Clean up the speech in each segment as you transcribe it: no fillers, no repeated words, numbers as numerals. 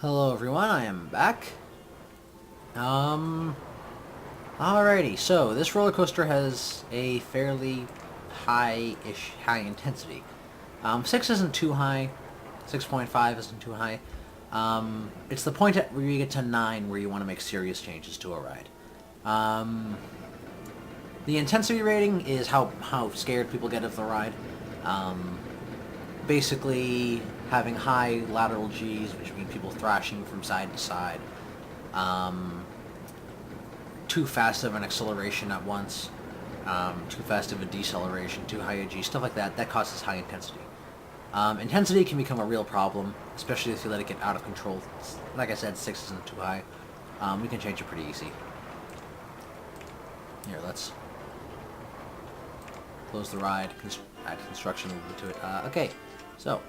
Hello everyone, I am back. Alrighty, so this roller coaster has a fairly high intensity. 6 isn't too high, 6.5 isn't too high. It's the point at where you get to 9 where you want to make serious changes to a ride. The intensity rating is how scared people get of the ride. Basically having high lateral Gs, which mean people thrashing from side to side. Too fast of an acceleration at once. Too fast of a deceleration, too high a G, stuff like that. That causes high intensity. Intensity can become a real problem, especially if you let it get out of control. Like I said, 6 isn't too high. We can change it pretty easy. Here, let's close the ride, add construction a little bit to it. Okay, so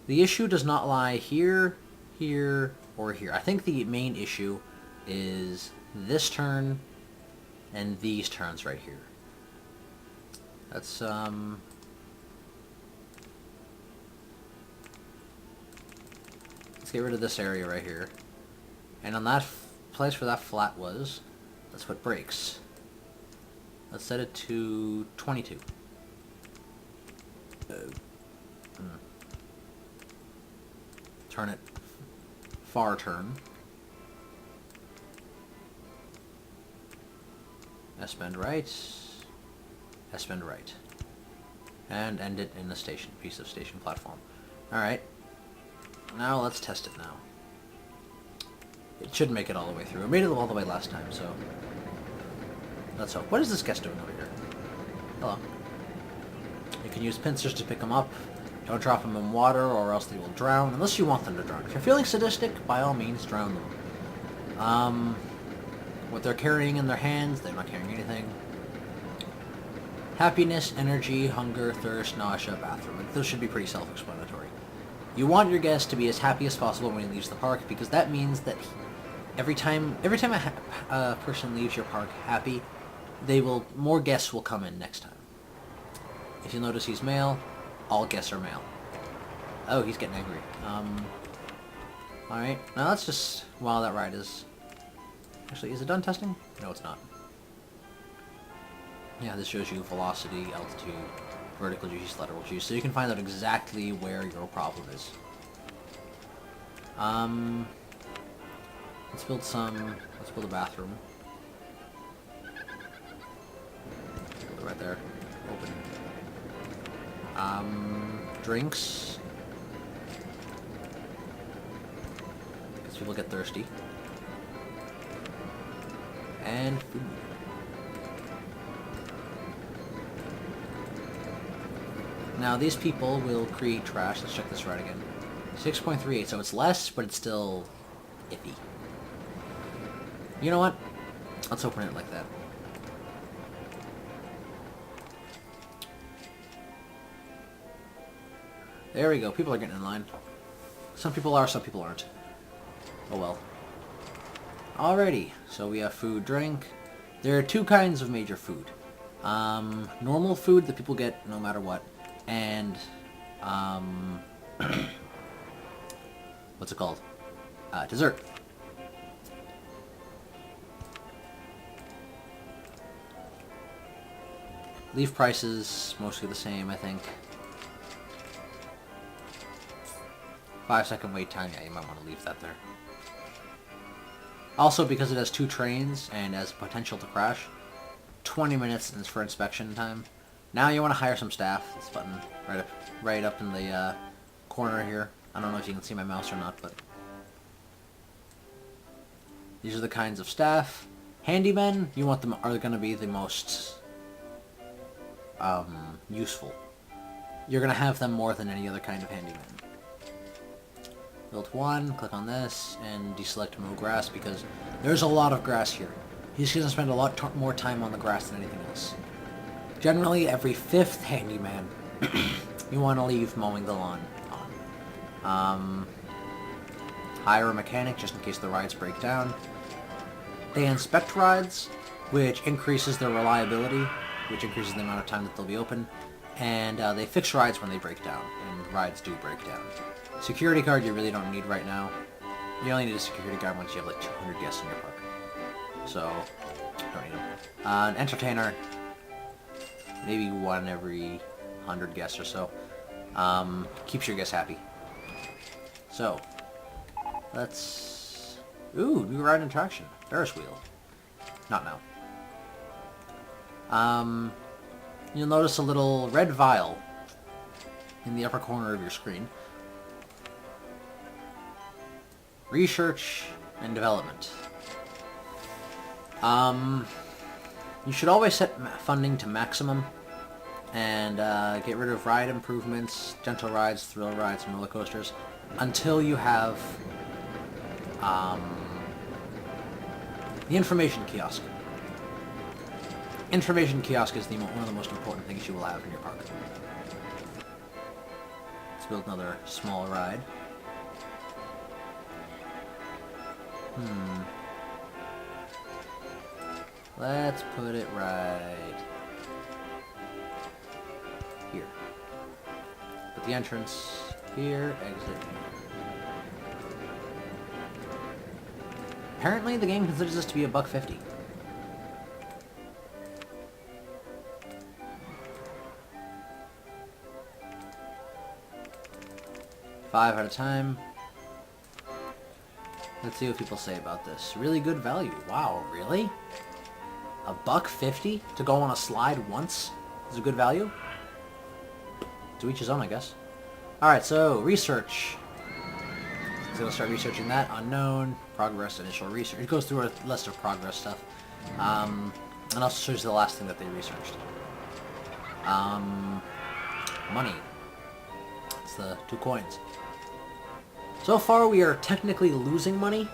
the issue does not lie here, here, or here. I think the main issue is this turn and these turns right here. Let's get rid of this area right here. And on that place where that flat was, let's put brakes. Let's set it to 22. Turn it far turn. S-bend right. S-bend right. And end it in the station, piece of station platform. Alright. Now let's test it now. It should make it all the way through. It made it all the way last time, so let's hope. What is this guest doing over here? Hello. You can use pincers to pick them up. Don't drop them in water or else they will drown, unless you want them to drown. If you're feeling sadistic, by all means, drown them. What they're carrying in their hands, they're not carrying anything. Happiness, energy, hunger, thirst, nausea, bathroom. Those should be pretty self-explanatory. You want your guest to be as happy as possible when he leaves the park, because that means that every time a person leaves your park happy, more guests will come in next time. If you notice he's male, all guests are male. Oh, he's getting angry. Alright, now let's just, while that ride is... Actually, is it done testing? No, it's not. Yeah, this shows you velocity, altitude, vertical G's, lateral G's, so you can find out exactly where your problem is. Let's build a bathroom. Build it right there. Open. Drinks. Because people get thirsty. And food. Now these people will create trash. Let's check this right again. 6.38, so it's less, but it's still iffy. You know what? Let's open it like that. There we go. People are getting in line. Some people are, some people aren't. Oh well. Alrighty. So we have food, drink. There are two kinds of major food. Normal food that people get no matter what. And, what's it called? Dessert. Leave prices mostly the same, I think. 5-second wait time, yeah, you might want to leave that there. Also, because it has 2 trains and has potential to crash, 20 minutes is for inspection time. Now you want to hire some staff. This button right up in the corner here. I don't know if you can see my mouse or not, but these are the kinds of staff. Handymen, you want them are going to be the most useful. You're going to have them more than any other kind of handyman. Built one, click on this, and deselect mow grass because there's a lot of grass here. He's going to spend a lot more time on the grass than anything else. Generally, every 5th handyman, you want to leave mowing the lawn on. Hire a mechanic just in case the rides break down. They inspect rides, which increases their reliability, which increases the amount of time that they'll be open. And they fix rides when they break down, and rides do break down. Security guard you really don't need right now. You only need a security guard once you have like 200 guests in your park. So, don't need them. An entertainer, maybe one every 100 guests or so. Keeps your guests happy. So, let's... Ooh, new ride and attraction. Ferris wheel. Not now. You'll notice a little red vial in the upper corner of your screen. Research and development. You should always set funding to maximum and get rid of ride improvements, gentle rides, thrill rides, and roller coasters until you have the information kiosk. Information kiosk is one of the most important things you will have in your park. Let's build another small ride. Let's put it right here. Put the entrance here, exit here. Apparently the game considers this to be $1.50. $5 at a time. Let's see what people say about this. Really good value. Wow, really? $1.50 to go on a slide once is a good value? To each his own, I guess. Alright, so research. So we'll start researching that. Unknown, progress, initial research. It goes through a list of progress stuff. And also shows the last thing that they researched. Money. It's the 2 coins. So far we are technically losing money,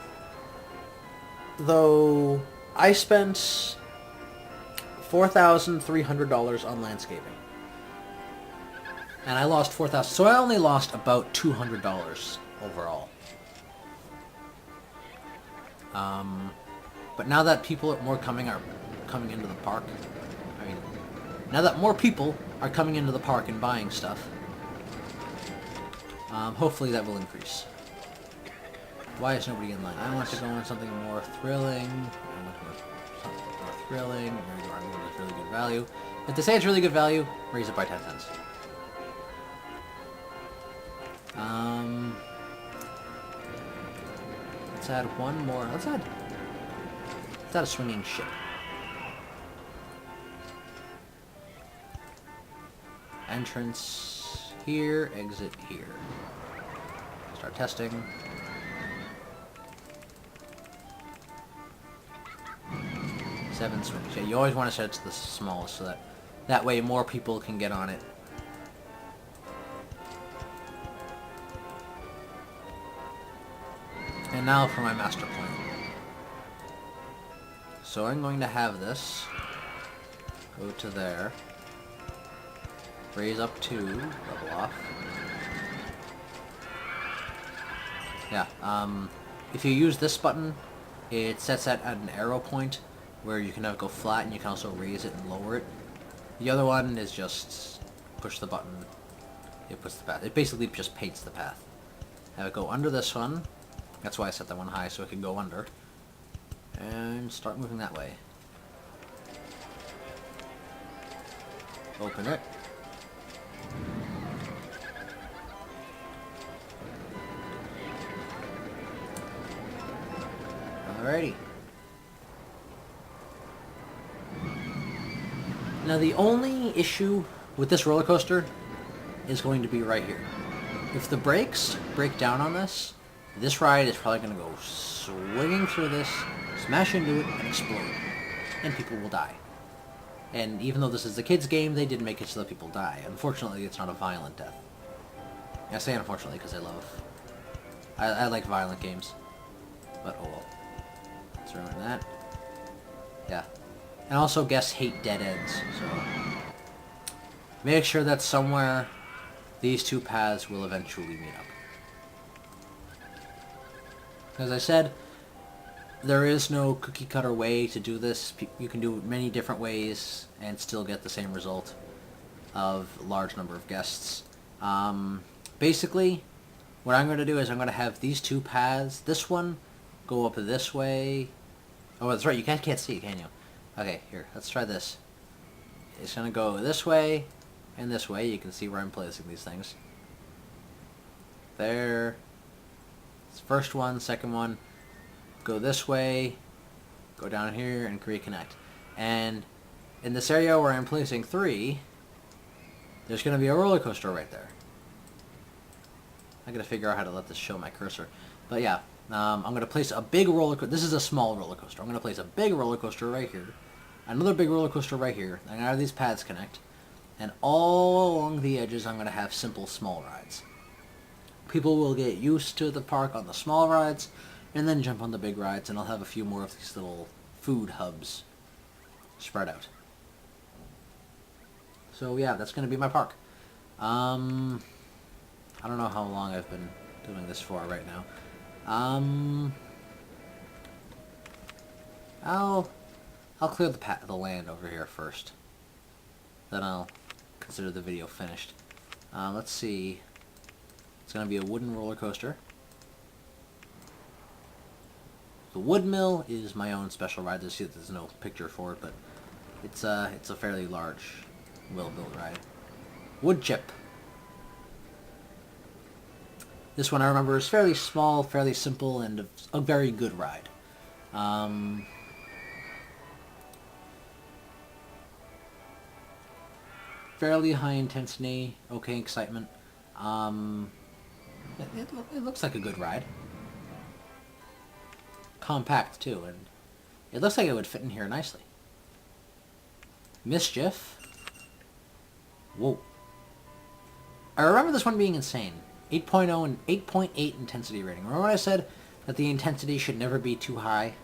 though I spent $4,300 on landscaping. And I lost $4,000, so I only lost about $200 overall. But now that people are coming into the park, now that more people are coming into the park and buying stuff, hopefully that will increase. Why is nobody in line? I want to go on something more thrilling. I want to go something more thrilling. I want to really good value. If they say it's really good value, raise it by 10 cents. Let's add one more. Let's add a swinging ship. Entrance here, exit here. Start testing. Seven swings. Yeah, you always want to set it to the smallest so that way more people can get on it. And now for my master plan. So I'm going to have this go to there, raise up 2, level off. Yeah, if you use this button, it sets that at an arrow point where you can have it go flat and you can also raise it and lower it. The other one is just push the button, it puts the path. It basically just paints the path. Have it go under this one. That's why I set that one high, so it can go under. And start moving that way. Open it. Alrighty. Now the only issue with this roller coaster is going to be right here. If the brakes break down on this ride is probably going to go swinging through this, smash into it, and explode. And people will die. And even though this is a kid's game, they did make it so that people die. Unfortunately, it's not a violent death. I say unfortunately because I like violent games. But oh well. Let's remember that. Yeah. And also guests hate dead ends, so make sure that somewhere these 2 paths will eventually meet up. As I said, there is no cookie cutter way to do this. You can do it many different ways and still get the same result. of large number of guests. Basically, what I'm going to do is I'm going to have these two paths. This one go up this way. Oh, that's right. You can't see it, can you? Okay, here. Let's try this. It's going to go this way and this way. You can see where I'm placing these things. There. It's first one, second one. Go this way. Go down here and reconnect. And in this area where I'm placing 3, there's going to be a roller coaster right there. I got to figure out how to let this show my cursor. But yeah, I'm going to place a big roller coaster. This is a small roller coaster. I'm going to place a big roller coaster right here. Another big roller coaster right here. I'm going to have these paths connect. And all along the edges, I'm going to have simple small rides. People will get used to the park on the small rides, and then jump on the big rides, and I'll have a few more of these little food hubs spread out. So yeah, that's going to be my park. I don't know how long I've been doing this for right now. I'll clear the land over here first. Then I'll consider the video finished. Let's see. It's going to be a wooden roller coaster. The wood mill is my own special ride. There's no picture for it, but it's a fairly large, well-built ride. Wood chip. This one I remember is fairly small, fairly simple, and a very good ride. Fairly high intensity, okay excitement. It looks like a good ride. Compact too, and it looks like it would fit in here nicely. Mischief. Whoa. I remember this one being insane. 8.0 and 8.8 intensity rating. Remember when I said that the intensity should never be too high?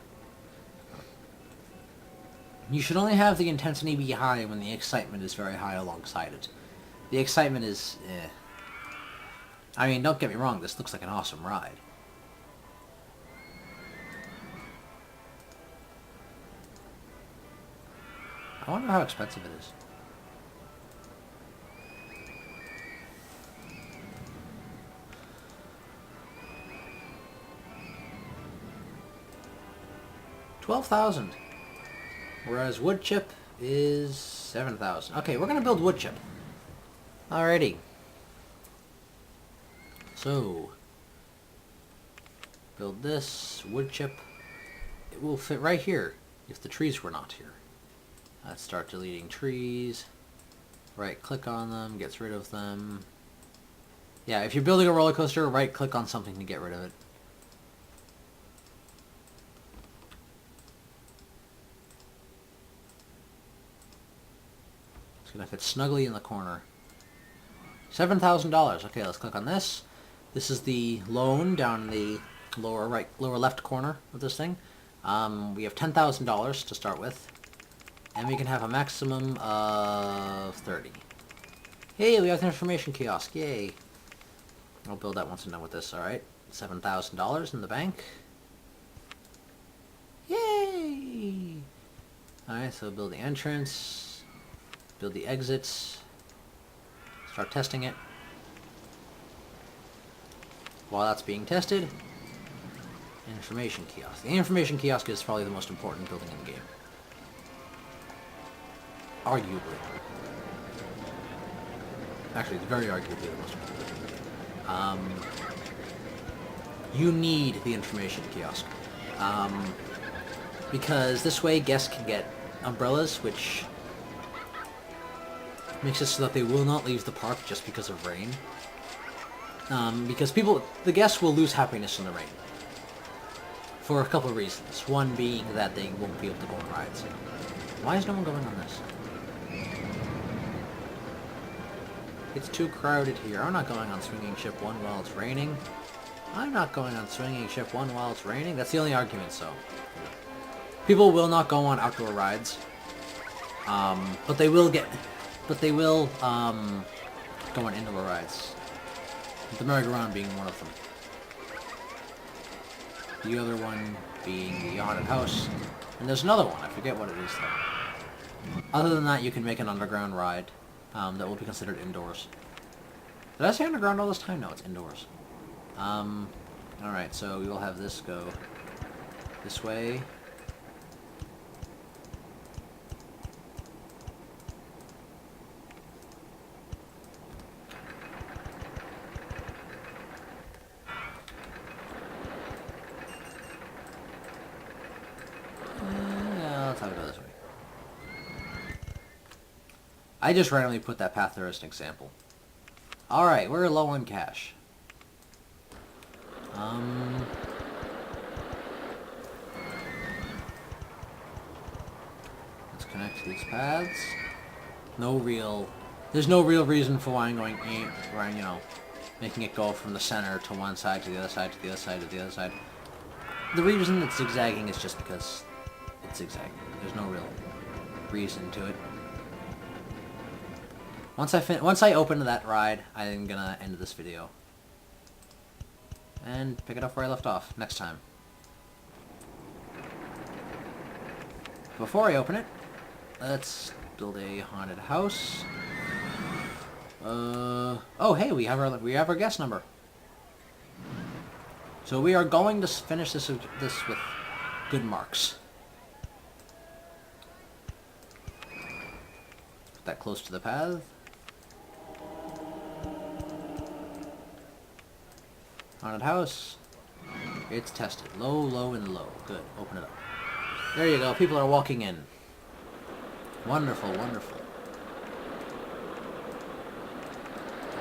You should only have the intensity be high when the excitement is very high alongside it. The excitement is, eh. I mean, don't get me wrong, this looks like an awesome ride. I wonder how expensive it is. $12,000. Whereas wood chip is $7,000. Okay, we're gonna build wood chip. Alrighty. So, build this wood chip. It will fit right here if the trees were not here. Let's start deleting trees. Right click on them, gets rid of them. Yeah, if you're building a roller coaster, right click on something to get rid of it. It's gonna fit snugly in the corner. $7,000. Okay, let's click on this. This is the loan down in the lower left corner of this thing. We have $10,000 to start with. And we can have a maximum of 30. Hey, we have an information kiosk. Yay. I'll build that once I'm done with this. Alright. $7,000 in the bank. Yay! Alright, so build the entrance. Build the exits. Start testing it. While that's being tested, information kiosk. The information kiosk is probably the most important building in the game. Arguably. Actually, it's very arguably the most important. You need the information kiosk. Because this way guests can get umbrellas, which makes it so that they will not leave the park just because of rain. Because the guests will lose happiness in the rain. For a couple of reasons. One being that they won't be able to go on rides. Why is no one going on this? It's too crowded here. I'm not going on Swinging Ship 1 while it's raining. I'm not going on Swinging Ship 1 while it's raining. That's the only argument, so. People will not go on outdoor rides. But they will go on indoor rides. The merry-go-round being one of them. The other one being the haunted house. And there's another one. I forget what it is, though. Other than that, you can make an underground ride. that will be considered indoors. Did I say underground all this time? No, it's indoors. Alright, so we will have this go this way. Yeah, let's have it go this way. I just randomly put that path there as an example. Alright, we're low on cash. Let's connect these paths. There's no real reason for why I'm going where I'm, making it go from the center to one side to the other side to the other side to the other side. The reason it's zigzagging is just because it's zigzagging. There's no real reason to it. Once I open that ride, I'm gonna end this video and pick it up where I left off next time. Before I open it, let's build a haunted house. Oh hey, we have our guest number. So we are going to finish this with good marks. Put that close to the path. Haunted house. It's tested. Low, low, and low. Good. Open it up. There you go. People are walking in. Wonderful, wonderful.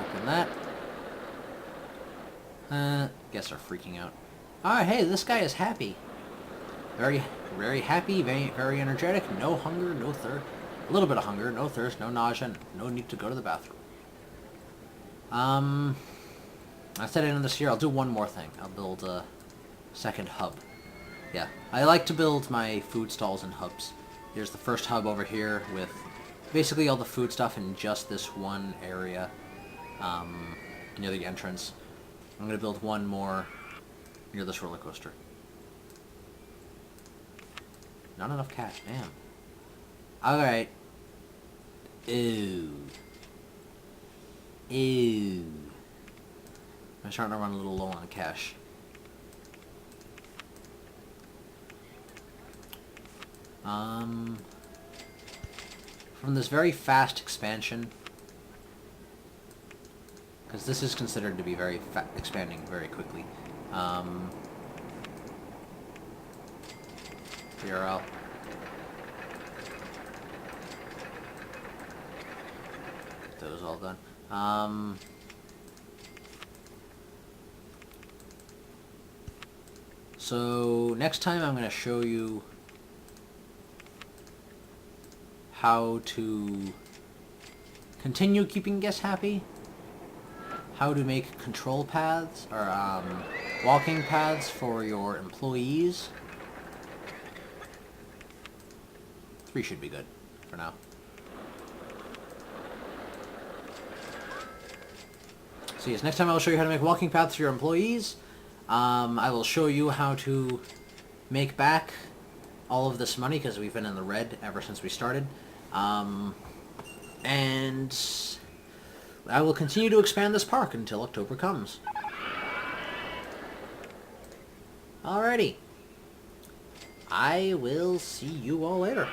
Open that. Guests are freaking out. Ah, hey, this guy is happy. Very, very happy, very, very energetic. No hunger, no thirst. A little bit of hunger, no thirst, no nausea, no need to go to the bathroom. I said it in this year, I'll do one more thing. I'll build a second hub. Yeah, I like to build my food stalls in hubs. Here's the first hub over here with basically all the food stuff in just this one area near the entrance. I'm going to build one more near this roller coaster. Not enough cash, damn. Alright. Ew. Ew. I'm starting to run a little low on cash. From this very fast expansion, because this is considered to be very expanding very quickly. URL. Get those all done. So next time I'm going to show you how to continue keeping guests happy, how to make control paths, or walking paths for your employees. 3 should be good for now. So yes, next time I will show you how to make walking paths for your employees. I will show you how to make back all of this money, because we've been in the red ever since we started. And I will continue to expand this park until October comes. Alrighty. I will see you all later.